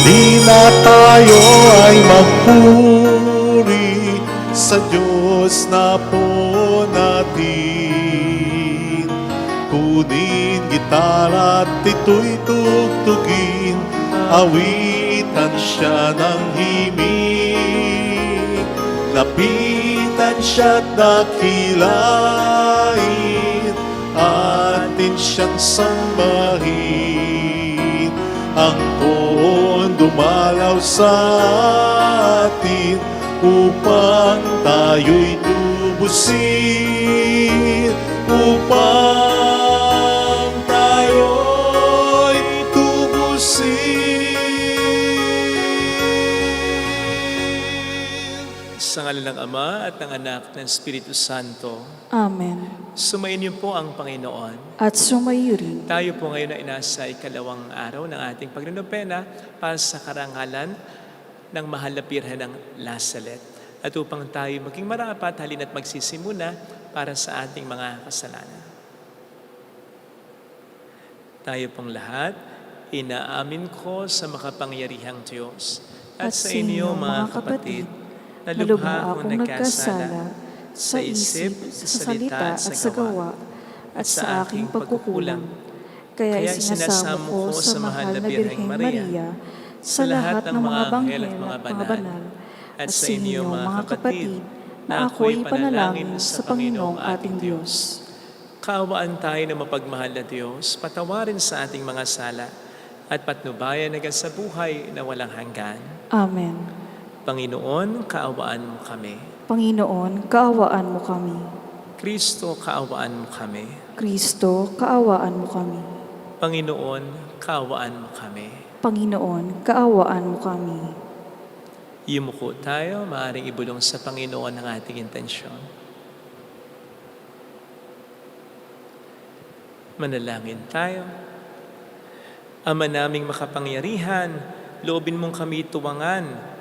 Di na tayo ay magpuri sa Diyos na po natin. Kunin gitara at ito'y tugtugin, awitan siya ng himig. Lapitan siya't dakilain, atin siyang sambahin. Ang poon dumalaw sa atin upang tayo'y tubusin, upang tayo'y tubusin. Sa ngalan ng Ama at ng Anak ng Espiritu Santo. Amen. Sumayin niyo po ang Panginoon. At sumayo rin. Tayo po ngayon na inasa ikalawang araw ng ating pagninopena para sa karangalan ng mahal na Birhen ng Lazaret. At upang tayo maging marapat, halina't magsisimuna para sa ating mga kasalanan. Tayo pong lahat, inaamin ko sa makapangyarihang Diyos at sa inyo mga kapatid, na lubha akong nagkasala sa isip, sa salita at sa gawa, at sa aking pagkukulang. Kaya isinasamo ko sa mahal na Birheng Maria, sa lahat ng mga banghel at mga banal, at sa inyo mga kapatid, na ako'y panalangin sa Panginoong ating Diyos. Kaawaan tayo ng mapagmahal na Diyos, patawarin sa ating mga sala, at patnubayan hanggang sa buhay na walang hanggan. Amen. Panginoon, kaawaan mo kami. Panginoon, kaawaan mo kami. Kristo, kaawaan mo kami. Kristo, kaawaan mo kami. Panginoon, kaawaan mo kami. Panginoon, kaawaan mo kami. Yumuko tayo, maaaring ibulong sa Panginoon ang ating intensyon. Manalangin tayo. Ama naming makapangyarihan, loobin mong kami tuwangan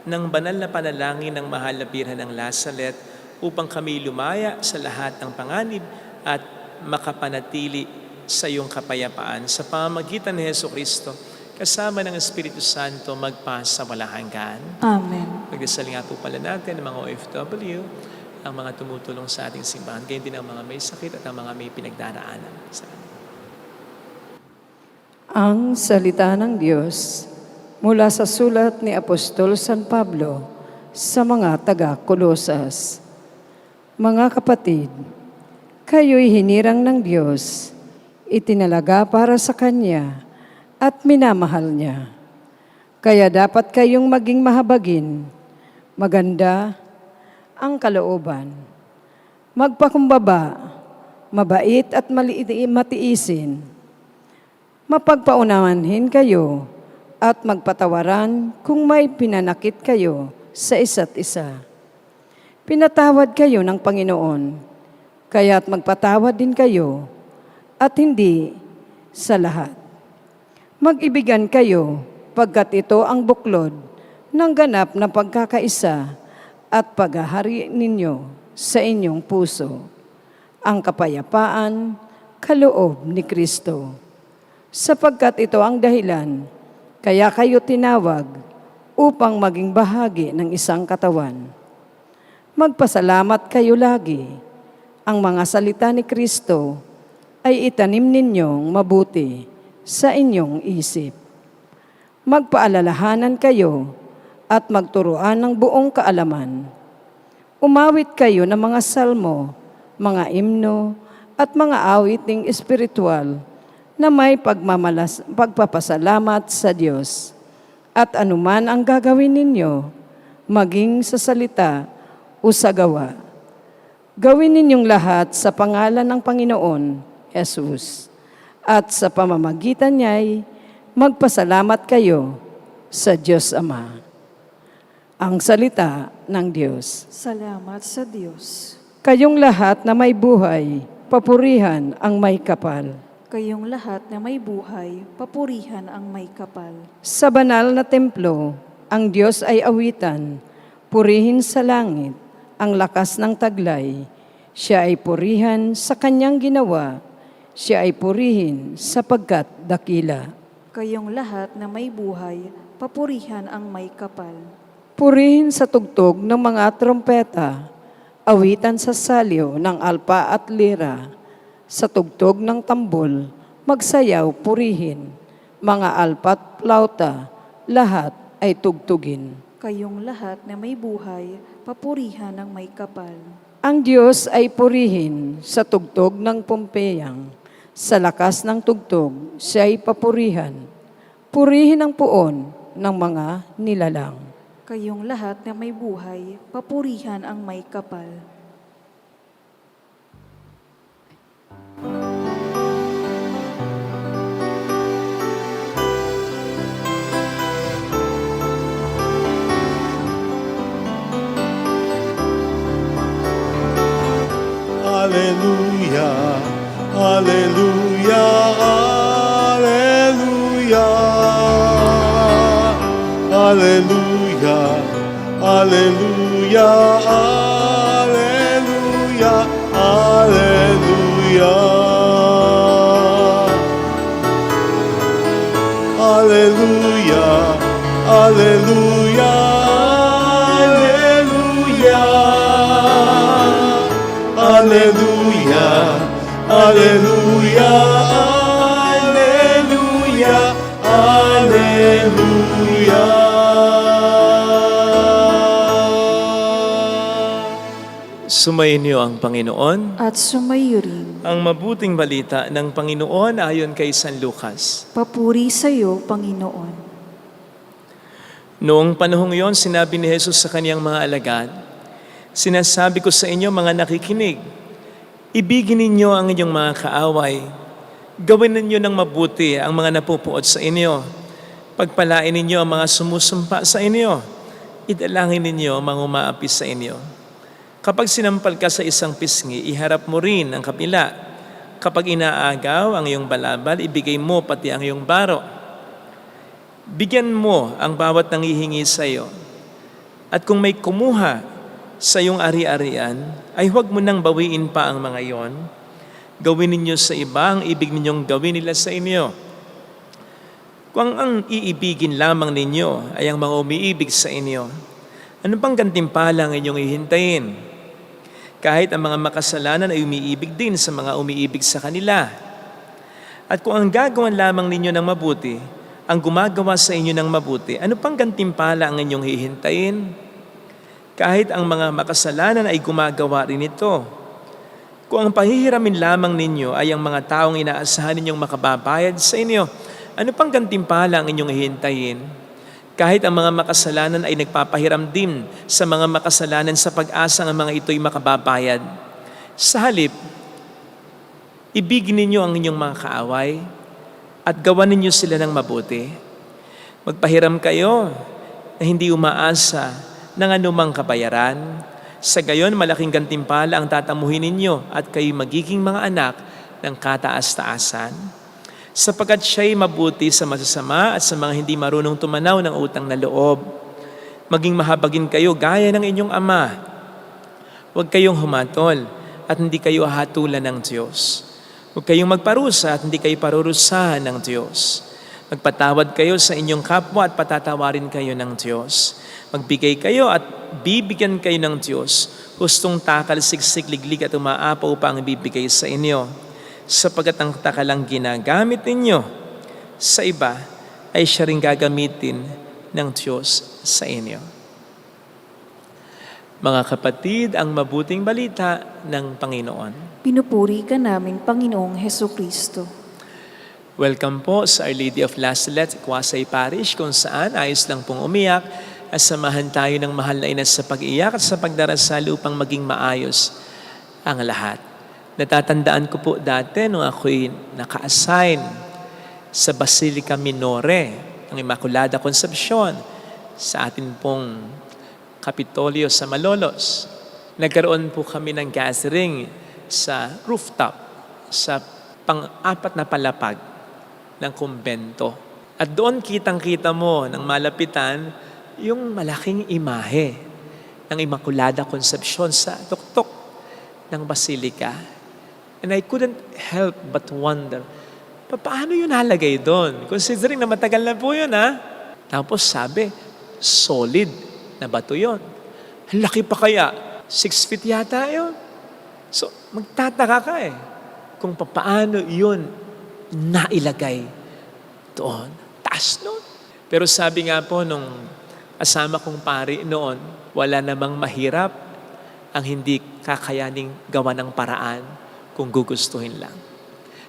ng banal na panalangin ng mahal na Birhen ng Lazaret upang kami lumaya sa lahat ng panganib at makapanatili sa iyong kapayapaan sa pamamagitan ni Jesucristo kasama ng Espiritu Santo magpasa walang hanggan. Amen. Magdasal nga po pala natin ang mga OFW, ang mga tumutulong sa ating simbahan, gayon din ang mga may sakit at ang mga may pinagdaraanan. Ang salita ng Diyos mula sa sulat ni Apostol San Pablo sa mga taga-Kolosas. Mga kapatid, kayo'y hinirang ng Diyos, itinalaga para sa Kanya at minamahal Niya. Kaya dapat kayong maging mahabagin, maganda ang kalooban, magpakumbaba, mabait at matiisin, mapagpaunawanhin kayo, at magpatawaran kung may pinanakit kayo sa isa't isa. Pinatawad kayo ng Panginoon, kaya't magpatawad din kayo, at hindi sa lahat. Mag-ibigan kayo, pagkat ito ang buklod ng ganap na pagkakaisa at paghahari ninyo sa inyong puso, ang kapayapaan, kaloob ni Kristo. Sapagkat ito ang dahilan, kaya kayo tinawag upang maging bahagi ng isang katawan. Magpasalamat kayo lagi. Ang mga salita ni Kristo ay itanim ninyong mabuti sa inyong isip. Magpaalalahanan kayo at magturuan ng buong kaalaman. Umawit kayo ng mga salmo, mga imno, at mga awiting espiritual na may pagpapasalamat sa Diyos. At anuman ang gagawin ninyo, maging sa salita o sa gawa, gawin ninyong lahat sa pangalan ng Panginoon, Jesus. At sa pamamagitan niya'y magpasalamat kayo sa Diyos Ama. Ang salita ng Diyos. Salamat sa Diyos. Kayong lahat na may buhay, papurihan ang may kapal. Kayong lahat na may buhay, papurihan ang may kapal. Sa banal na templo, ang Diyos ay awitan, purihin sa langit ang lakas ng taglay. Siya ay purihan sa kanyang ginawa, siya ay purihin sapagkat dakila. Kayong lahat na may buhay, papurihan ang may kapal. Purihin sa tugtog ng mga trompeta, awitan sa salyo ng alpa at lira, sa tugtog ng tambol, magsayaw purihin, mga alpa at plauta, lahat ay tugtugin. Kayong lahat na may buhay, papurihan ang may kapal. Ang Diyos ay purihin sa tugtog ng pumpeyang, sa lakas ng tugtog siya'y papurihan. Purihin ang puon ng mga nilalang. Kayong lahat na may buhay, papurihan ang may kapal. Hallelujah, hallelujah, hallelujah, hallelujah, hallelujah, hallelujah, hallelujah, hallelujah, hallelujah, hallelujah, hallelujah, hallelujah, hallelujah. Sumainyo ang Panginoon. At sumayo rin. Ang mabuting balita ng Panginoon ayon kay San Lucas. Papuri sa iyo, Panginoon. Noong panahong iyon, sinabi ni Jesus sa kaniyang mga alagad, "Sinasabi ko sa inyo, mga nakikinig, ibigin ninyo ang inyong mga kaaway. Gawin ninyo ng mabuti ang mga napupuot sa inyo. Pagpalain ninyo ang mga sumusumpa sa inyo. Idalangin ninyo ang mga umaapi sa inyo. Kapag sinampal ka sa isang pisngi, iharap mo rin ang kapila. Kapag inaagaw ang iyong balabal, ibigay mo pati ang iyong baro. Bigyan mo ang bawat nangihingi sa iyo. At kung may kumuha sa iyong ari-arian, ay huwag mo nang bawiin pa ang mga iyon. Gawin ninyo sa iba ang ibig ninyong gawin nila sa inyo. Kung ang iibigin lamang ninyo ay ang mga umiibig sa inyo, ano pang gantimpala ang inyong ihintayin? Kahit ang mga makasalanan ay umiibig din sa mga umiibig sa kanila. At kung ang gagawan lamang ninyo ng mabuti, ang gumagawa sa inyo ng mabuti, ano pang gantimpala ang inyong hihintayin? Kahit ang mga makasalanan ay gumagawa rin ito. Kung ang pahihiramin lamang ninyo ay ang mga taong inaasahan ninyong makababayad sa inyo, ano pang gantimpala ang inyong hihintayin? Kahit ang mga makasalanan ay nagpapahiram din sa mga makasalanan sa pag-asa ang mga ito'y makababayad. Sa halip, ibigin ninyo ang inyong mga kaaway at gawan ninyo sila ng mabuti. Magpahiram kayo na hindi umaasa ng anumang kabayaran. Sa gayon, malaking gantimpala ang tatamuhin ninyo at kayo magiging mga anak ng kataas-taasan. Sapagkat siya'y mabuti sa masasama at sa mga hindi marunong tumanaw ng utang na loob. Maging mahabagin kayo gaya ng inyong ama. Huwag kayong humatol at hindi kayo hatulan ng Diyos. Huwag kayong magparusa at hindi kayo parurusahan ng Diyos. Magpatawad kayo sa inyong kapwa at patatawarin kayo ng Diyos. Magbigay kayo at bibigyan kayo ng Diyos. Hustong takal, siksik, liglig at umaapaw pa ang bibigay sa inyo. Sapagkat ang takalang ginagamit ninyo sa iba ay siya rin gagamitin ng Diyos sa inyo. Mga kapatid, ang mabuting balita ng Panginoon. Pinupuri ka namin, Panginoong Hesukristo. Welcome po sa Our Lady of Lazaret, Kwasay Parish, kung saan ayos lang pong umiyak at samahan tayo ng mahal na ina sa pag-iyak at sa pagdarasal upang maging maayos ang lahat. Natatandaan ko po dati nung ako'y naka-assign sa Basilica Minore ng Immaculada Concepcion sa atin pong Kapitolyo sa Malolos. Nagkaroon po kami ng gathering sa rooftop, sa pang-apat na palapag ng kumbento. At doon kitang-kita mo ng malapitan yung malaking imahe ng Immaculada Concepcion sa tuktok ng Basilica. And I couldn't help but wonder, Paano yun nalagay doon? Considering na matagal na po yun, ha? Tapos sabi, solid na bato yun. Ang laki pa kaya? 6 feet yata yun. So, magtataka ka kung paano yun nailagay doon. Taas nun. Pero sabi nga po nung asama kong pari noon, wala namang mahirap ang hindi kakayaning gawa ng paraan kung gugustuhin lang.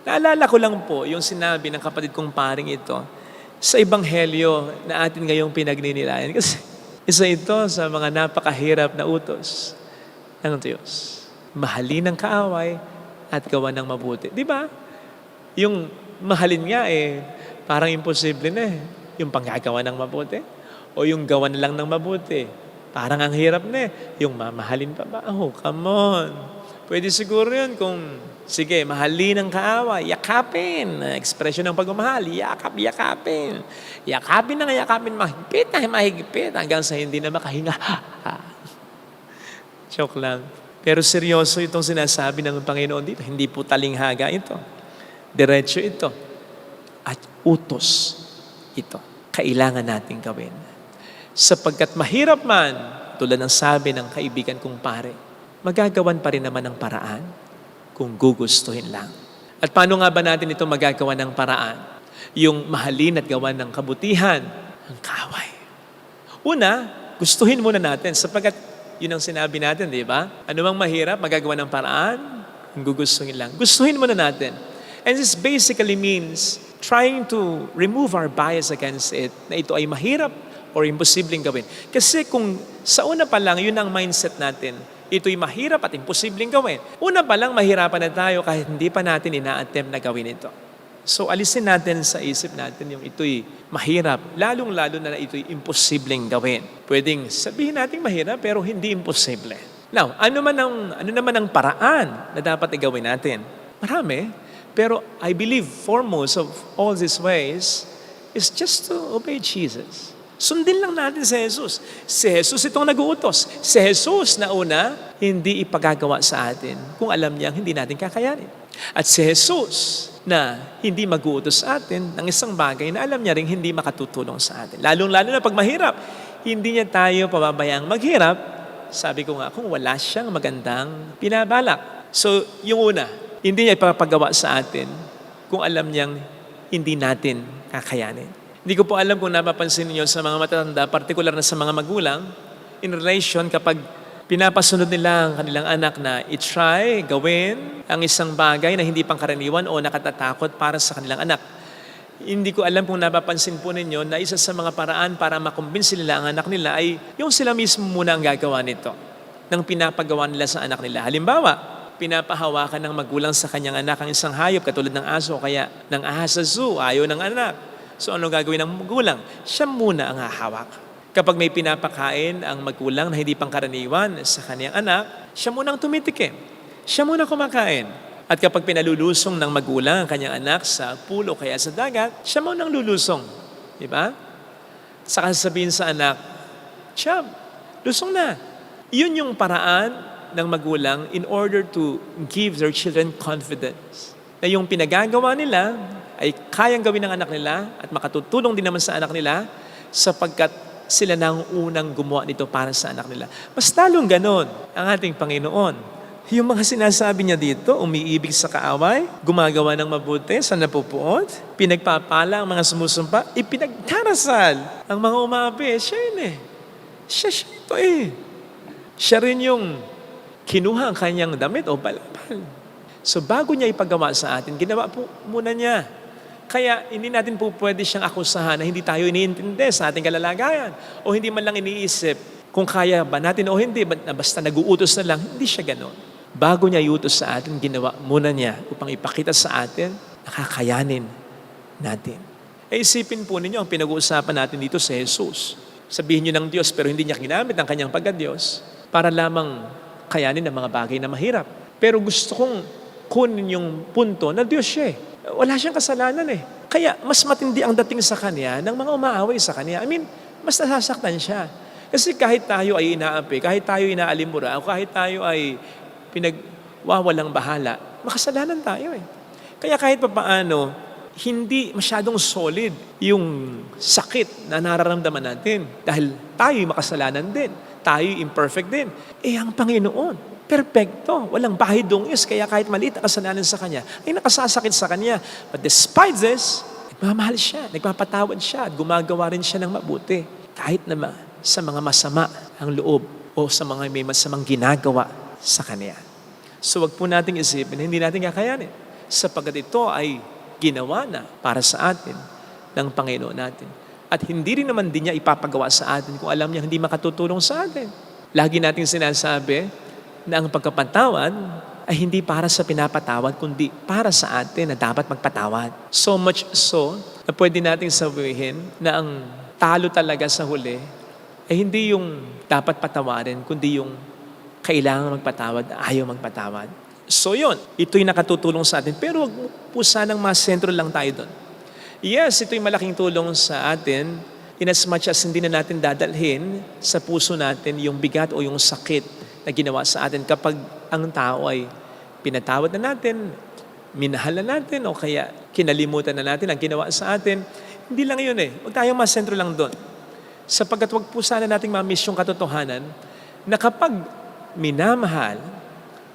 Naalala ko lang po yung sinabi ng kapatid kong paring ito sa Ebanghelyo na atin ngayong pinagninilayan. Kasi isa ito sa mga napakahirap na utos ng Diyos. Mahalin ang kaaway at gawa ng mabuti. Di ba? Yung mahalin nga parang imposible na yung panggagawa ng mabuti. O yung gawa na lang ng mabuti. Parang ang hirap na yung mamahalin pa ba? Oh, come on. Pwede siguro yun kung, sige, mahalin ang kaaway, yakapin. Ekspresyon ng pagmamahal, yakapin. Yakapin na yakapin, mahigpit na mahigpit, hanggang sa hindi na makahinga. Joke lang. Pero seryoso itong sinasabi ng Panginoon dito. Hindi po talinghaga ito. Diretso ito. At utos ito. Kailangan nating gawin. Sapagkat mahirap man, tulad ng sabi ng kaibigan kong pare, magagawan pa rin naman ng paraan kung gugustuhin lang. At paano nga ba natin ito magagawa ng paraan? Yung mahalin at gawan ng kabutihan, ang kaaway. Una, gustuhin muna natin sapagkat yun ang sinabi natin, di ba? Ano mang mahirap, magagawa ng paraan, kung gugustuhin lang. Gustuhin muna natin. And this basically means trying to remove our bias against it, na ito ay mahirap or imposibleng gawin. Kasi kung sa una pa lang, yun ang mindset natin, ito'y mahirap at imposibleng gawin. Una pa lang, mahirapan na tayo kahit hindi pa natin ina-attempt na gawin ito. So alisin natin sa isip natin yung ito'y mahirap, lalong-lalo na ito'y imposibleng gawin. Pwedeng sabihin natin mahirap pero hindi imposible. Now, ano naman ang paraan na dapat gawin natin? Marami, pero I believe foremost of all these ways is just to obey Jesus. Sundin lang natin si Jesus. Si Jesus itong nag-uutos. Si Jesus na una, hindi ipagagawa sa atin kung alam niyang hindi natin kakayanin. At si Jesus na hindi mag-uutos sa atin ng isang bagay na alam niya rin hindi makatutulong sa atin. Lalong-lalo na pag mahirap, hindi niya tayo pababayang maghirap. Sabi ko nga, kung wala siyang magandang pinabalak. So, yung una, hindi niya ipapagawa sa atin kung alam niyang hindi natin kakayanin. Hindi ko po alam kung napapansin niyo sa mga matatanda, partikular na sa mga magulang, in relation kapag pinapasunod nila ang kanilang anak na i-try, gawin ang isang bagay na hindi pangkaraniwan o nakatatakot para sa kanilang anak. Hindi ko alam kung napapansin po ninyo na isa sa mga paraan para makumbinsi nila ang anak nila ay yung sila mismo muna ang gagawa nito ng pinapagawa nila sa anak nila. Halimbawa, pinapahawakan ng magulang sa kanyang anak ang isang hayop katulad ng aso o kaya ng ahas sa zoo, ayaw ng anak. So ano gagawin ng magulang? Siya muna ang hahawak. Kapag may pinapakain ang magulang na hindi pangkaraniwan sa kanyang anak, siya muna ang tumitikim. Siya muna kumakain. At kapag pinalulusong ng magulang ang kanyang anak sa pool o kaya sa dagat, siya muna ang lulusong. Di ba? Saka sabihin sa anak, Chab, lusong na. Yun yung paraan ng magulang in order to give their children confidence. Na yung pinagagawa nila ay kayang gawin ng anak nila at makatutulong din naman sa anak nila sapagkat sila na ang unang gumawa nito para sa anak nila. Mas talong ganon ang ating Panginoon. Yung mga sinasabi niya dito, umiibig sa kaaway, gumagawa ng mabuti sa napupuot, pinagpapala ang mga sumusumpa, ipinagdarasal ang mga umapi. Siya yun Siya ito Siya rin yung kinuha ang kanyang damit o balabal. So bago niya ipagawa sa atin, ginawa po muna niya. Kaya hindi natin po pwede siyang akusahan na hindi tayo iniintindi sa ating kalalagayan o hindi man lang iniisip kung kaya ba natin o hindi, basta nag-uutos na lang, hindi siya ganon. Bago niya iutos sa atin, ginawa muna niya upang ipakita sa atin na kakayanin natin. Isipin po ninyo ang pinag-uusapan natin dito sa Jesus. Sabihin niyo ng Diyos pero hindi niya ginamit ang kanyang pagka-Diyos para lamang kayanin ang mga bagay na mahirap. Pero gusto kong kunin yung punto na Diyos siya Wala siyang kasalanan Kaya mas matindi ang dating sa Kanya ng mga umaaway sa Kanya. I mean, mas nasasaktan siya. Kasi kahit tayo ay inaapi, kahit tayo inaalimura, o kahit tayo ay pinagwawalang bahala, makasalanan tayo Kaya kahit papaano, hindi masyadong solid yung sakit na nararamdaman natin. Dahil tayo'y makasalanan din. Tayo'y imperfect din. Ang Panginoon, perfecto. Walang bahidungis. Kaya kahit maliit na kasalanan sa Kanya, ay nakasasakit sa Kanya. But despite this, nagmamahal siya, nagpapatawad siya, at gumagawa rin siya ng mabuti. Kahit na sa mga masama ang loob o sa mga may masamang ginagawa sa Kanya. So wag po nating isipin, hindi natin kakayanin. Sapagkat ito ay ginawa na para sa atin ng Panginoon natin. At hindi rin naman din niya ipapagawa sa atin kung alam niya hindi makatutulong sa atin. Lagi nating sinasabi na ang pagkapatawad ay hindi para sa pinapatawad, kundi para sa atin na dapat magpatawad. So much so na pwede nating sabihin na ang talo talaga sa huli ay hindi yung dapat patawarin, kundi yung kailangan magpatawad, ayaw magpatawad. So yun, ito'y nakatutulong sa atin. Pero wag po sanang masentro lang tayo doon. Yes, ito'y malaking tulong sa atin in as much as hindi na natin dadalhin sa puso natin yung bigat o yung sakit na ginawa sa atin kapag ang tao ay pinatawad na natin, minahal na natin, o kaya kinalimutan na natin ang ginawa sa atin. Hindi lang yun Huwag tayong masentro lang doon. Sapagkat wag po sana nating ma-miss yung katotohanan na kapag minamahal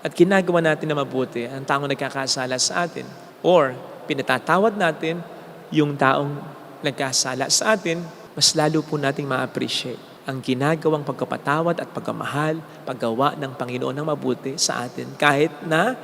at ginagawa natin na mabuti ang taong nagkakasala sa atin, or pinatatawad natin yung taong nagkasala sa atin, mas lalo po nating ma-appreciate ang ginagawang pagkapatawad at pagkamahal, paggawa ng Panginoon ng mabuti sa atin kahit na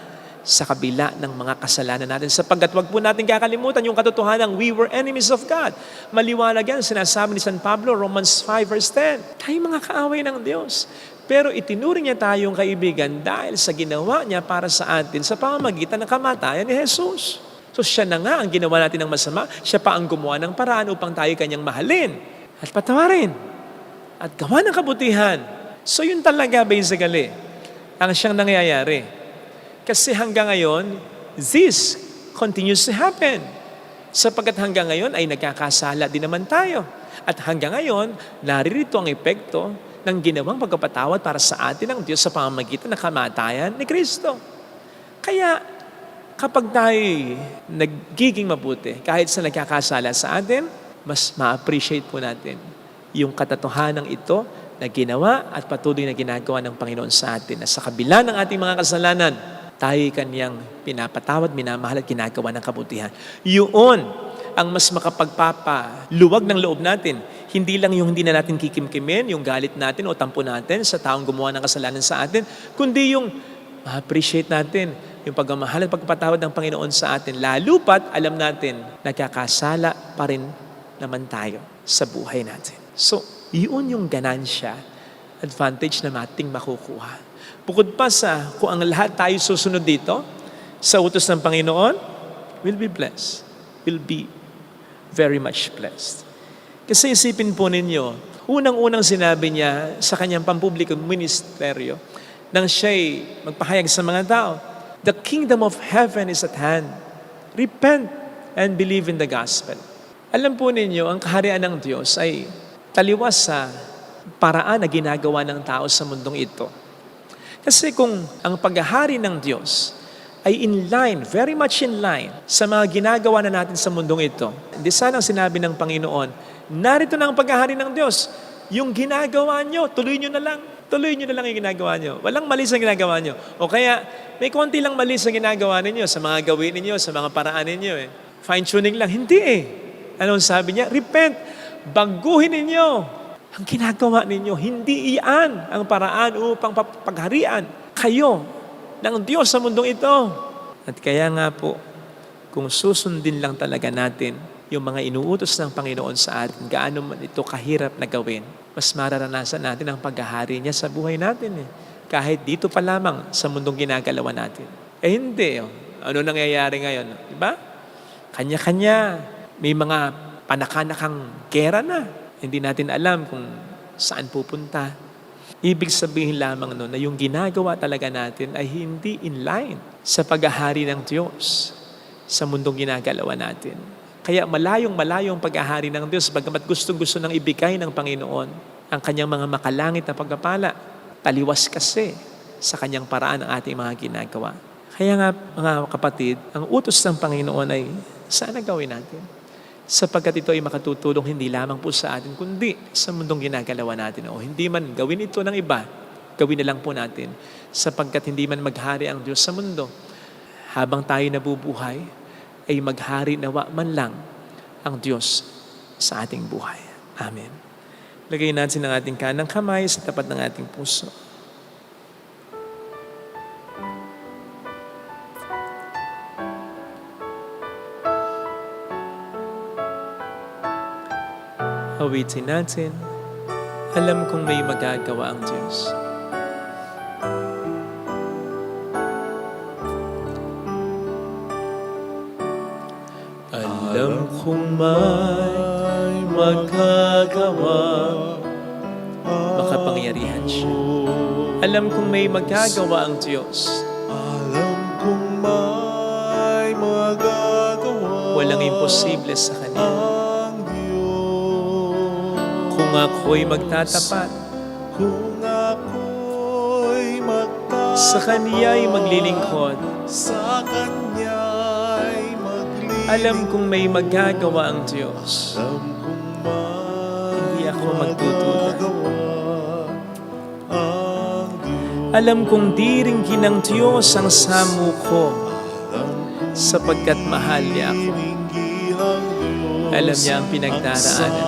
sa kabila ng mga kasalanan natin. Sapagkat wag po natin kakalimutan yung katotohanan, we were enemies of God. Maliwanag yan, sinasabi ni San Pablo, Romans 5 verse 10. Tayo mga kaaway ng Diyos. Pero itinuring niya tayong kaibigan dahil sa ginawa niya para sa atin sa pamamagitan ng kamatayan ni Jesus. So siya na nga ang ginawa natin ng masama, siya pa ang gumawa ng paraan upang tayo kanyang mahalin at patawarin at gawa ng kabutihan. So yun talaga basically ang siyang nangyayari. Kasi hanggang ngayon, this continues to happen. Sapagkat hanggang ngayon ay nagkakasala din naman tayo. At hanggang ngayon, naririto ang epekto ng ginawang pagkapatawad para sa atin ng Diyos sa pamamagitan ng kamatayan ni Kristo. Kaya kapag tayo nagiging mabuti, kahit sa nagkakasala sa atin, mas ma-appreciate po natin yung katotohanan ito na ginawa at patuloy na ginagawa ng Panginoon sa atin. Na sa kabila ng ating mga kasalanan, tayo kanyang pinapatawad, minamahal at ginagawa ng kabutihan. Yun ang mas makapagpapaluwag ng loob natin. Hindi lang yung hindi na natin kikimkimin, yung galit natin o tampo natin sa taong gumawa ng kasalanan sa atin, kundi yung ma-appreciate natin yung pagmamahal at pagpapatawad ng Panginoon sa atin. Lalo pat alam natin, nagkakasala pa rin naman tayo sa buhay natin. So, yun yung ganansya, advantage na ating makukuha. Bukod pa sa kung ang lahat tayo susunod dito, sa utos ng Panginoon, we'll be blessed. We'll be very much blessed. Kasi isipin po ninyo, unang-unang sinabi niya sa kanyang pampublikong ministeryo, nang siya'y magpahayag sa mga tao, the kingdom of heaven is at hand. Repent and believe in the gospel. Alam po ninyo, ang kaharian ng Diyos ay taliwas sa paraan na ginagawa ng tao sa mundong ito. Kasi kung ang paghahari ng Diyos ay in line, very much in line sa mga ginagawa na natin sa mundong ito, hindi sana ang sinabi ng Panginoon, narito na ang paghahari ng Diyos. Yung ginagawa nyo, tuloy nyo na lang. Tuloy nyo na lang yung ginagawa nyo. Walang mali sa ginagawa nyo. O kaya, may konti lang mali sa ginagawa ninyo, sa mga gawin ninyo, sa mga paraan ninyo. Fine-tuning lang. Hindi Anong sabi niya? Repent. Baguhin ninyo ang ginagawa ninyo. Hindi iyan ang paraan upang pagharian kayo ng Diyos sa mundong ito. At kaya nga po, kung susundin lang talaga natin yung mga inuutos ng Panginoon sa atin, gaano man ito kahirap na gawin, mas mararanasan natin ang paghahari niya sa buhay natin. Kahit dito pa lamang sa mundong ginagalawan natin. Hindi. Ano nangyayari ngayon? Diba? Kanya-kanya. May mga panakanakang gera na. Hindi natin alam kung saan pupunta. Ibig sabihin lamang na yung ginagawa talaga natin ay hindi in line sa paghahari ng Diyos sa mundong ginagalawan natin. Kaya malayong-malayong paghahari ng Diyos, bagamat gustong-gusto nang ibigay ng Panginoon ang kanyang mga makalangit na pagpapala, taliwas kasi sa kanyang paraan ang ating mga ginagawa. Kaya nga, mga kapatid, ang utos ng Panginoon ay Sana gawin natin. Sapagkat ito ay makatutulong hindi lamang po sa atin, kundi sa mundong ginagalawan natin. O hindi man gawin ito ng iba, gawin na lang po natin. Sapagkat hindi man maghari ang Diyos sa mundo, habang tayo nabubuhay, ay maghari nawa man lang ang Diyos sa ating buhay. Amen. Lagay natin ang ating kanang kamay sa tapat ng ating puso. Awitin natin, alam kong may magagawa ang Diyos. Alam kong may magagawa, makapangyarihan siya. Alam kong may magagawa ang Diyos. Alam kong may magagawa Walang imposible sa Kanya. ang Diyos. Kung ako'y magtatapat, Kung ako'y magtatapat sa Kanya'y maglilingkod, sa Kanya'y maglilingkod. alam kong may magagawa ang Diyos. Alam kong may Hindi ako magdududa. magagawa ang Diyos. Alam kong diringgin ng Diyos ang samo ko, sapagkat mahal niya ako. Alam niya ang pinagdaraanan.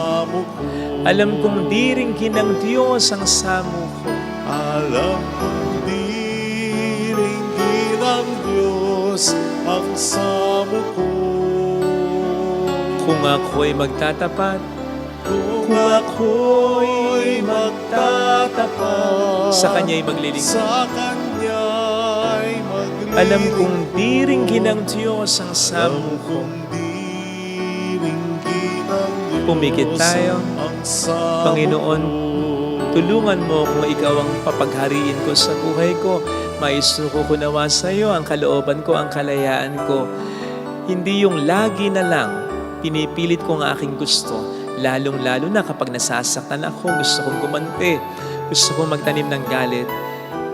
Alam kong diringgin ng Diyos ang samo ko. Alam kong diringgin ng Diyos ang samo ko. Kung ako'y magtatapat, Kung ako'y magtatapat sa Kanya'y maglilingkod. sa Kanya'y maglilingkod. Alam kong diringgin ng Diyos ang samo ko. Pumikit tayo. Panginoon, tulungan mo kung ikaw ang papaghariin ko sa buhay ko. Maisuko ko nawa sa iyo ang kalooban ko, ang kalayaan ko. Hindi yung lagi na lang pinipilit ko ang aking gusto. Lalong-lalo na kapag nasasaktan ako, gusto kong gumante, gusto kong magtanim ng galit.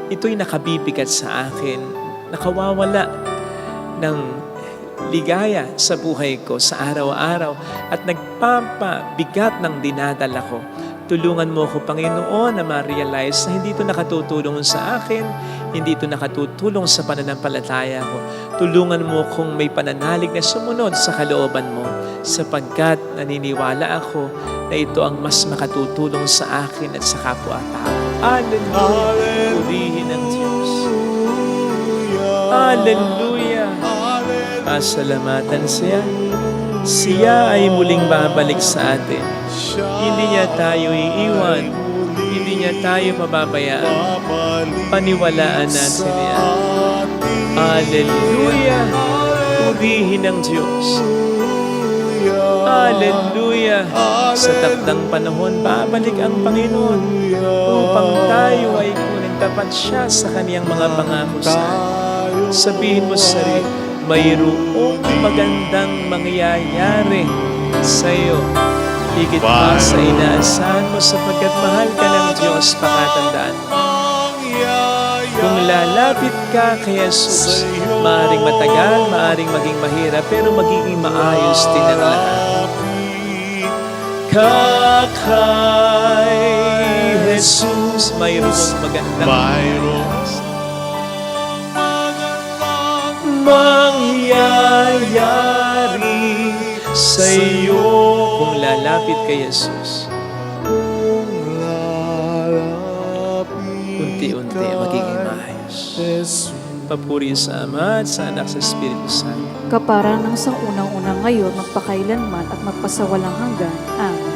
Ito'y nakabibigat sa akin, nakawawala ng ligaya sa buhay ko sa araw-araw at nagpapabigat ng dinadala ko. Tulungan mo ako, Panginoon, na ma-realize na hindi ito nakatutulong sa akin, hindi ito nakatutulong sa pananampalataya ko. Tulungan mo kung may pananalig na sumunod sa kalooban mo, sapagkat naniniwala ako na ito ang mas makatutulong sa akin at sa kapwa-tao. Hallelujah! Purihin ang Diyos. Hallelujah! Pasalamatan siya. Siya ay muling babalik sa atin. Hindi niya tayo iiwan. Hindi niya tayo pababayaan. Paniwalaan natin yan. Hallelujah! Purihin ang Diyos. Hallelujah! Sa takdang panahon, babalik ang Panginoon upang tayo ay kunin tapat siya sa kaniyang mga pangako sa atin. Sabihin mo sa sarili, mayroong magandang mangyayari sa iyo. Higit pa sa inaasahan mo sapagkat mahal ka ng Diyos, pakatandaan mo. Kung lalapit ka kay Jesus, maaaring matagal, maaaring maging mahirap, pero magiging maayos din ang lahat. Kay Jesus, mayroong magandang mangyayari sa iyo kung lalapit kay Jesus. Unti-unti magiging maayos. Papuri sa Ama at sa Anak sa Espiritu Santo. Kaparang ng sa unang-unang ngayon, magpakailanman at magpasawalang hanggan. Amen.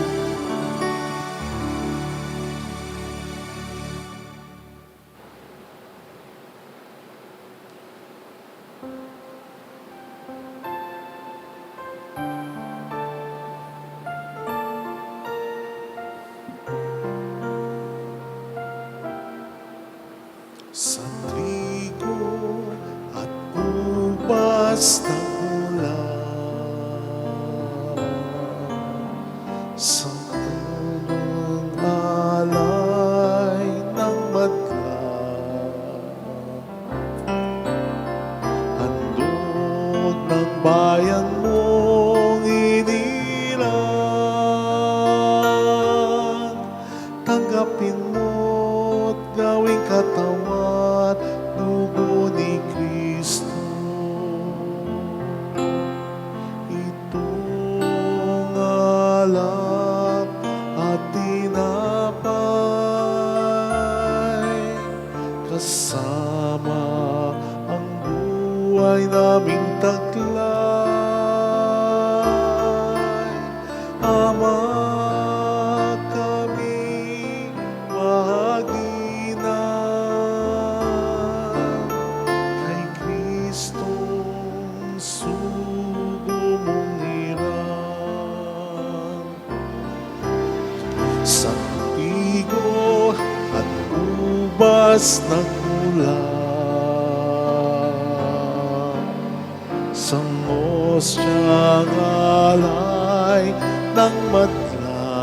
Sa trigo at ubas ng ulan, mong inilang, tanggapin mo't gawing katawan, dugo ni Kristo. Itong alak at tinapay, kasama ang buhay naming taglay. Ama, kami bahagi na kay Kristong sugo mong hirang. Sa tigo at ubas nagmula, sa ngosyang alay ng madla,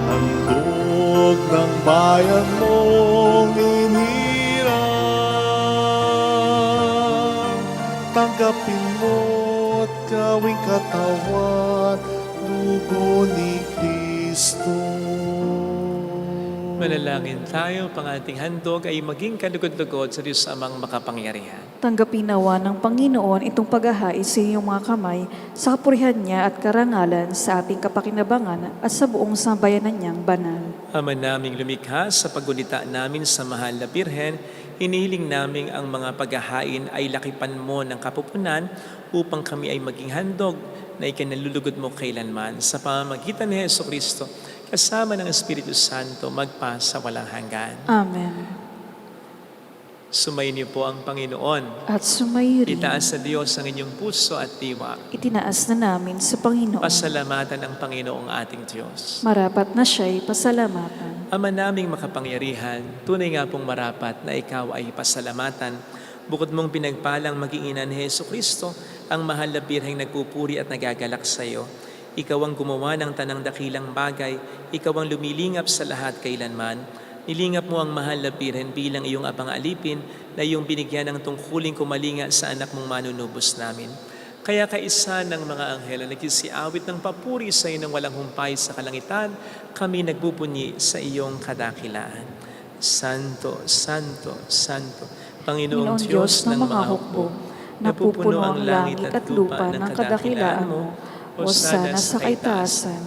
handog ng bayan mong inirang, tanggapin mo't gawing katawan, dugo ni Kristo. Manalangin tayo, pang ating handog ay maging kalugod-lugod sa Diyos Amang makapangyarihan. Tanggapin nawa ng Panginoon itong paghahais sa iyong mga kamay sa kapurihan niya at karangalan sa ating kapakinabangan at sa buong sambayanan niyang banal. Ama naming lumikha, sa paggunita namin sa mahal na Birhen, hinihiling namin ang mga paghahain ay lakipan mo ng kapupunan upang kami ay maging handog na ikinalulugod mo kailanman sa pamamagitan ni Jesucristo kasama ng Espiritu Santo magpa sa walang hanggan. Amen. Sumayin niyo po ang Panginoon. At sumayo rin, Itaas sa Diyos ang inyong puso at diwa. itinaas na namin sa Panginoon. Pasalamatan ang Panginoong ating Diyos. Marapat na siya'y pasalamatan. Ama naming makapangyarihan, tunay nga pong marapat na ikaw ay pasalamatan. Bukod mong pinagpalang maging ina ni Jesucristo, ang mahal na birheng nagpupuri at nagagalak sa iyo. Ikaw ang gumawa ng tanang dakilang bagay, ikaw ang lumilingap sa lahat kailanman. Nilingap mo ang mahal na birhen bilang iyong abang alipin na iyong binigyan ng tungkuling kumalinga sa anak mong manunubos namin. Kaya kaisa ng mga anghel na nagsisiawit ng papuri sa iyo ng walang humpay sa kalangitan, kami nagbubunyi sa iyong kadakilaan. Santo, Santo, Santo, Panginoong Diyos ng mga hukbo, napupuno ang langit at lupa ng kadakilaan mo, o sana sa kaitaasan,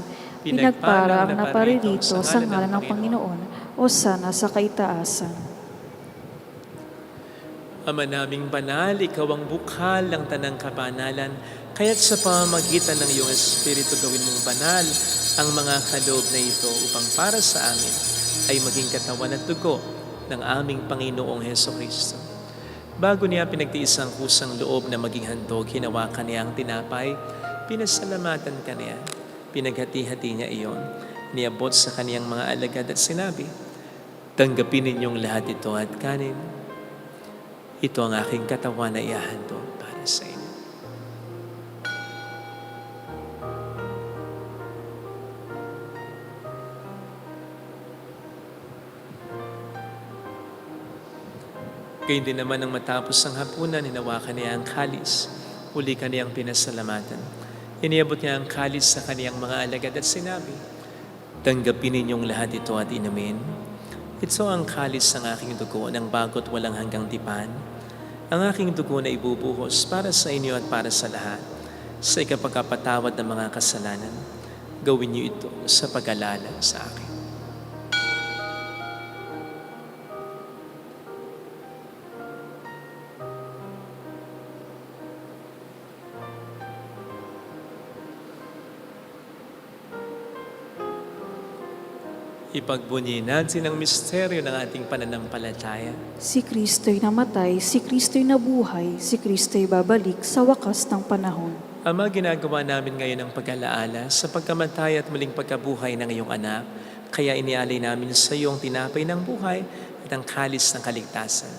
pinagpara ang naparirito sa ngalan ng Panginoon, o sana sa kaitaasan. Ama naming banal, ikaw ang bukhal ng tanang kabanalan, kaya't sa pamamagitan ng iyong Espiritu gawin mong banal ang mga kaloob na ito upang para sa amin ay maging katawan at dugo ng aming Panginoong Hesukristo. Bago niya pinagtiis ang kusang loob na maging handog, hinawakan niya ang tinapay, pinasalamatan ka niya, pinaghati-hati niya iyon, niabot sa kaniyang mga alagad at sinabi, tanggapin ninyong lahat ito at kanin. Ito ang aking katawan na ihahandog para sa inyo. Gayun din naman nang matapos ang hapunan, hinawakan niya ang kalis, uli kaniyang pinasalamatan. Iniabot niya ang kalis sa kaniyang mga alagad at sinabi, tanggapin ninyong lahat ito at inumin. Ito ang kalis ng aking dugo ng bago't walang hanggang tipan. Ang aking dugo na ibubuhos para sa inyo at para sa lahat, sa ikapagkapatawad ng mga kasalanan. Gawin niyo ito sa pag-alala sa akin. Ipagbunyi natin ang misteryo ng ating pananampalataya. Si Kristo'y namatay, si Kristo'y nabuhay, si Kristo'y babalik sa wakas ng panahon. Ama, ginagawa namin ngayon ang pag-alaala sa pagkamatay at muling pagkabuhay ng iyong anak. Kaya inialay namin sa iyo ang tinapay ng buhay at ang kalis ng kaligtasan.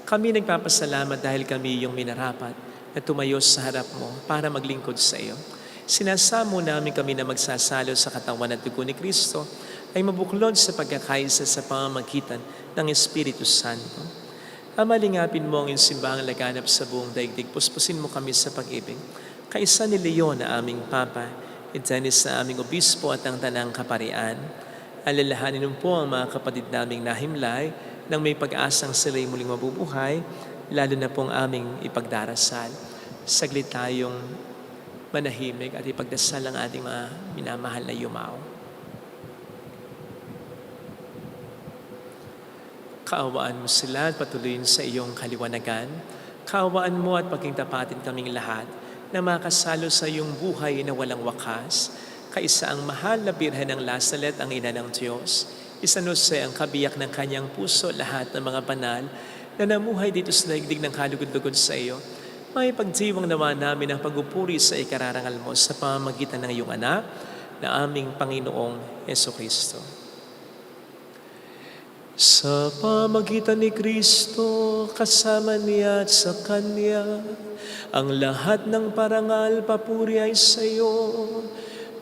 Kami nagpapasalamat dahil kami iyong minarapat na tumayo sa harap mo para maglingkod sa iyo. Sinasamo namin kami na magsasalo sa katawan at dugo ni Kristo ay mabuklod sa pagkakaisa sa pamamagitan ng Espiritu Santo. Ama, lingapin mo ang iyong simbahang laganap sa buong daigdig. Puspusin mo kami sa pag-ibig. Kaisa ni Leon na aming Papa, Dennis na aming Obispo at ang Tanang Kaparian. Alalahanin mo po ang mga kapatid naming nahimlay nang may pag-asang sila'y muling mabubuhay, lalo na pong aming ipagdarasal. Saglit tayong manahimik at ipagdasal ang ating mga minamahal na yumao. Kaawaan mo sila at patuloyin sa iyong kaliwanagan. Kaawaan mo at pagkingtapatin kaming lahat na makasalo sa iyong buhay na walang wakas. Kaisa ang mahal na Birhen ng Lazaret, ang Ina ng Diyos. Isanose ang kabiyak ng kanyang puso lahat ng mga banal na namuhay dito sa daigdig ng kalugod-lugod sa iyo. May pagdiwang nawa namin ang pagupuri sa ikararangal mo sa pamamagitan ng iyong anak na aming Panginoong Jesucristo. Sa pamagitan ni Kristo, kasama niya at sa Kanya, ang lahat ng parangal papuri ay sa iyo,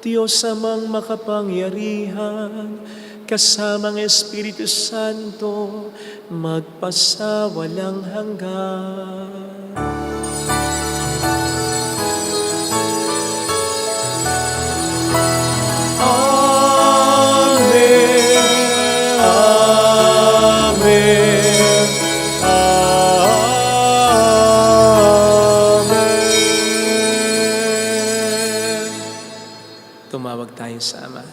Diyos amang makapangyarihan, kasama ng Espiritu Santo, magpasawalang hanggan. Tumawag tayo sa Ama.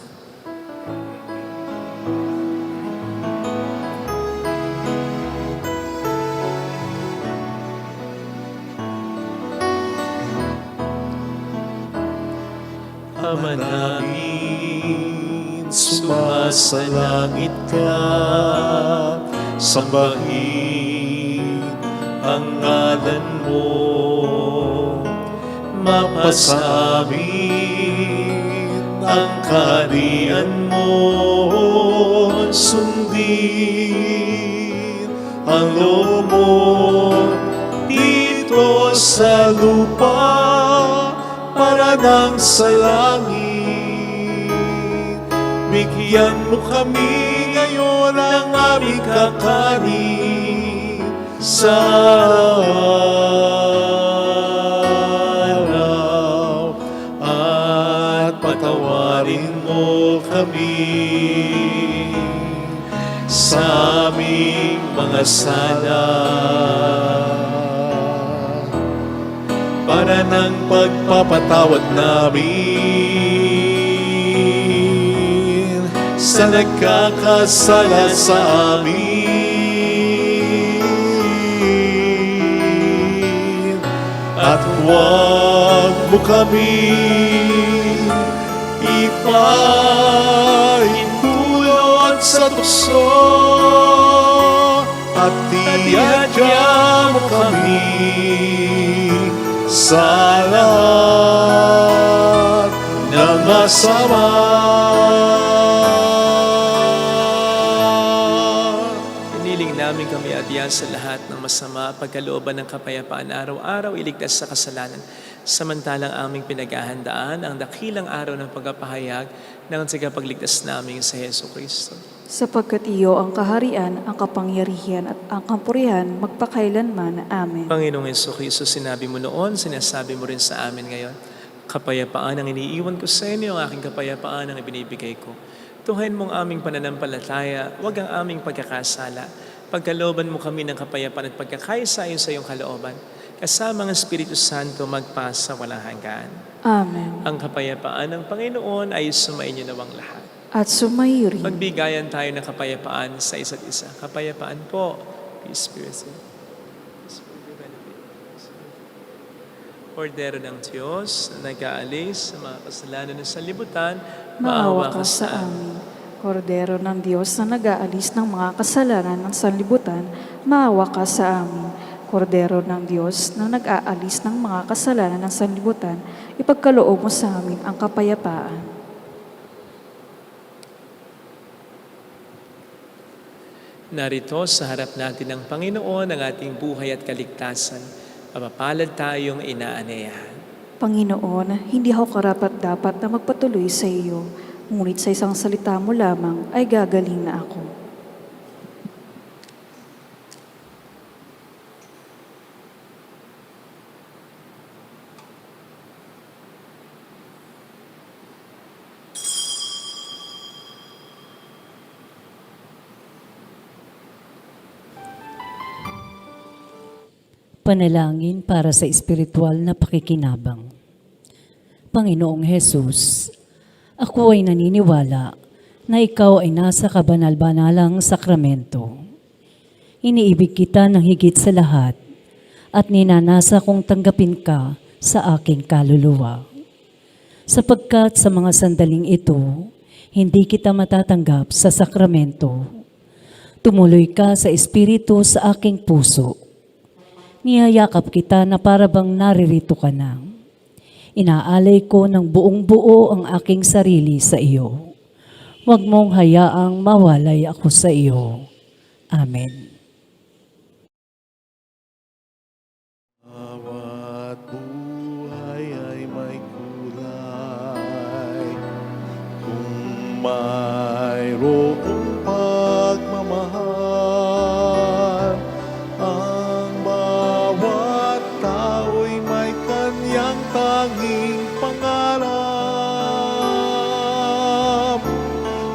Ama namin, sumasalangit ka, sambahin ang ngalan mo, mapasamin ang kaharian mo, sundin ang loob mo dito sa lupa para nang sa langit. Bigyan mo kami ngayon ng aming kakanin sa araw at patawarin mo kami sa aming mga sala para ng pagpapatawad namin sa nagkakasala sa amin. At huwag mo kami ipahintulot sa tukso at tiyadya mo kami sa lahat ng masama. Iniling namin kami at yan sa lahat ng masama, pagkalooban ng kapayapaan araw-araw, iligtas sa kasalanan. Samantalang aming pinaghahandaan ang dakilang araw ng pagpapahayag ng tagapagligtas namin sa Jesucristo. Sapagkat iyo ang kaharian, ang kapangyarihan at ang kampurihan magpakailanman. Amen. Panginoong Jesucristo, sinabi mo noon, sinasabi mo rin sa amin ngayon, kapayapaan ang iniiwan ko sa inyo, ang aking kapayapaan ang ibinibigay ko. Tuhain mong aming pananampalataya, huwag ang aming pagkakasala. Pagkalooban mo kami ng kapayapaan at pagkakaisa ayon sa iyong kalooban. Kasama ang Espiritu Santo magpasa walang hanggan. Amen. Ang kapayapaan ng Panginoon ay sumainyo nawang lahat. At sumayo rin. Magbigayan tayo ng kapayapaan sa isa't isa. Kapayapaan po. Peace be with you. Kordero ng Diyos na nag-aalis sa mga kasalanan ng sanlibutan, Maawa ka sa amin. Kordero ng Diyos na nag-aalis ng mga kasalanan ng sanlibutan, maawa ka sa amin. Kordero ng Diyos na nag-aalis ng mga kasalanan ng sanlibutan, ipagkaloob mo sa amin ang kapayapaan. Narito sa harap natin ng Panginoon ang ating buhay at kaligtasan. Mapapalad tayong inaaneyahan. Panginoon, hindi ako karapat-dapat na magpatuloy sa iyo, ngunit sa isang salita mo lamang ay gagaling na ako. Panalangin para sa espiritual na pakikinabang. Panginoong Hesus, ako ay naniniwala na ikaw ay nasa kabanal-banalang sakramento. Iniibig kita ng higit sa lahat at ninanasa kong tanggapin ka sa aking kaluluwa. Sapagkat sa mga sandaling ito, hindi kita matatanggap sa sakramento. Tumuloy ka sa espiritu sa aking puso. Niyayakap kita na parabang naririto ka na. Inaalay ko ng buong buo ang aking sarili sa iyo. Huwag mong hayaang mawalay ako sa iyo. Amen. Bawat buhay ay may kulay. Kung mayroong pagmamahal, ang bawat tao'y may kanyang tanging pangarap.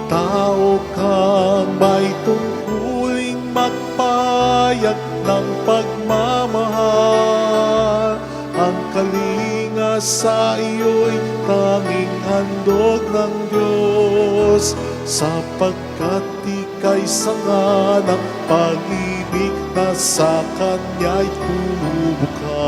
Tao kang may tungkuling magpayag ng pagmamahal. Ang kalinga sa iyo'y tanging handog ng Diyos, sapagkat ika'y sanga ng pag-ibig na sa Kanya'y bumubukal.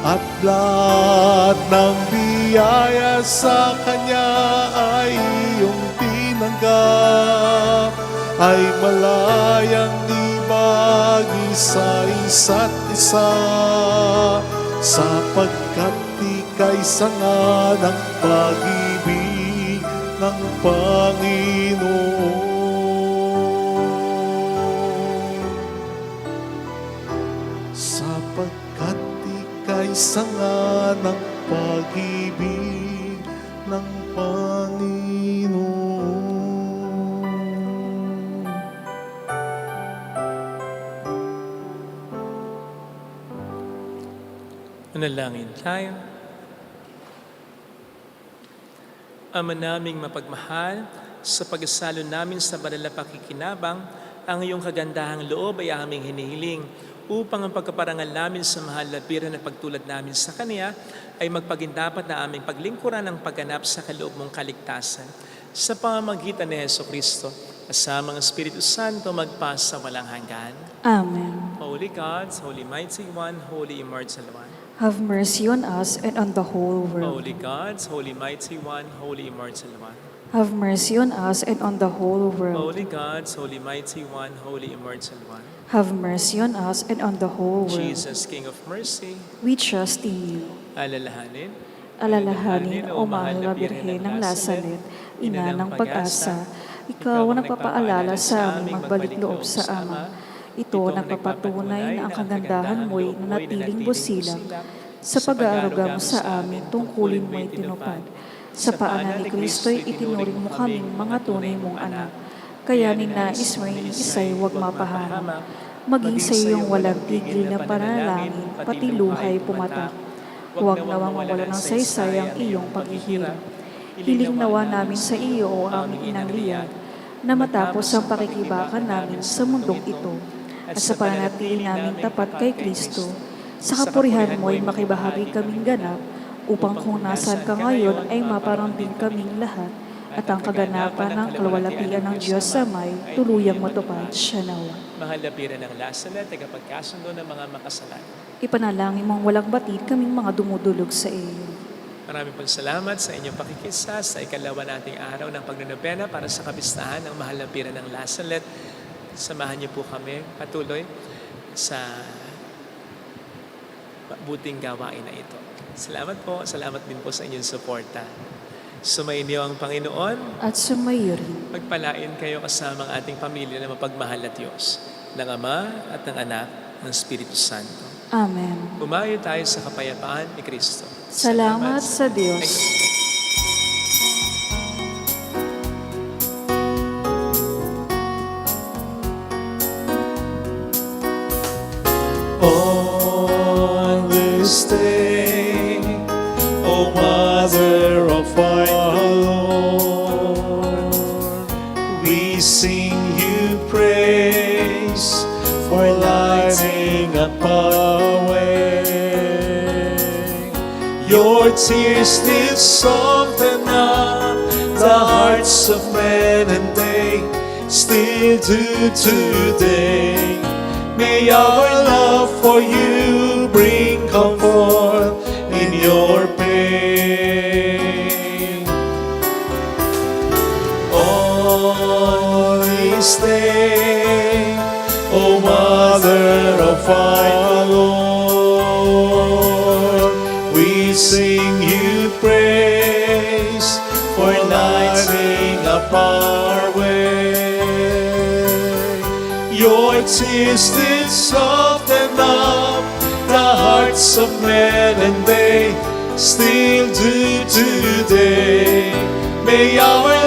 At lahat ng biyaya sa Kanya ay iyong tinanggap, ay malayang ibagi sa isa't isa, sapagkat ika'y sanga ng pag-ibig ng Panginoon. Sapagkat ika'y sanga ng pag-ibig ng Panginoon. Manalangin tayo. Ama naming mapagmahal, sa pagsalo namin sa banal na pakikinabang, ang iyong kagandahang loob ay aming hinihiling upang ang pagkaparangal namin sa mahal na bira na pagtulad namin sa Kanya ay magpagindapat na aming paglingkuran ng pagganap sa kaloob mong kaligtasan. Sa pamamagitan ni Jesucristo, kasama ang Espiritu Santo magpasa walang hanggan. Amen. Holy God, Holy Mighty One, Holy Immortal One. Have mercy on us and on the whole world. Holy God, Holy Mighty One, Holy Immortal One. Have mercy on us and on the whole world. Holy God, Holy Mighty One, Holy Immortal One. Have mercy on us and on the whole world. Jesus, King of Mercy, We trust in you. alalahanin, Alalahanin, O mahal na Birhen ng Lazaret, Ina ng pag-asa, Ikaw ang nagpapaalala sa aming magbalik loob sa Ama. Ito ang nagpapatunay na ang kagandahan mo'y nanatiling busilang. Sa pag-aaruga mo sa amin, tungkulin mo'y tinupad. Sa paanan ni Kristo'y itinuring mo kaming mga tunay mong anak. Kaya ninais mo yung isa'y huwag mapahamak. Maging sa iyong walang tigil na panalangin, pati luhay pumatak. Huwag nawang mawala ng saysay ang iyong paghihirap. Hiling nawa namin sa iyo, O aming inang liyag, na matapos ang pakikibakan namin sa mundong ito, at sa pananatili namin tapat kay Kristo, sa kapurihan mo ay makibahagi kaming ganap, upang kung nasan ka ngayon ay maparambing kaming lahat, at ang kaganapan ng kalwalatian ng Diyos sa may tuluyang matupad siya nawa. mahal na bira ng Lazaret, tagapagkasundo ng mga makasalanan. Ipanalangin mong walang batid kaming mga dumudulog sa iyo. Maraming pong salamat sa inyong pakikisa sa ikalawa nating araw ng pagnanobena para sa kabistahan ng mahal na bira ng Lazaret. Samahan niyo po kami patuloy sa buting gawain na ito. Salamat po. Salamat din po sa inyong suporta. Sumainyo ang Panginoon. At sumayo rin. Magpalain kayo kasama ang ating pamilya na mapagmahal na Diyos, ng Ama at ng Anak, ng Espiritu Santo. Amen. Umayo tayo sa kapayapaan ni Kristo. Salamat sa Diyos. On this day, O Mother of our Lord, we sing you praise. up our way. Your tears did soften up the hearts of men, and they still do today. May our love for you bring comfort in your pain. On this day, O Mother of our Lord, we sing you praise for lighting up our way. Your tears did soften up the hearts of men, and they still do today. May our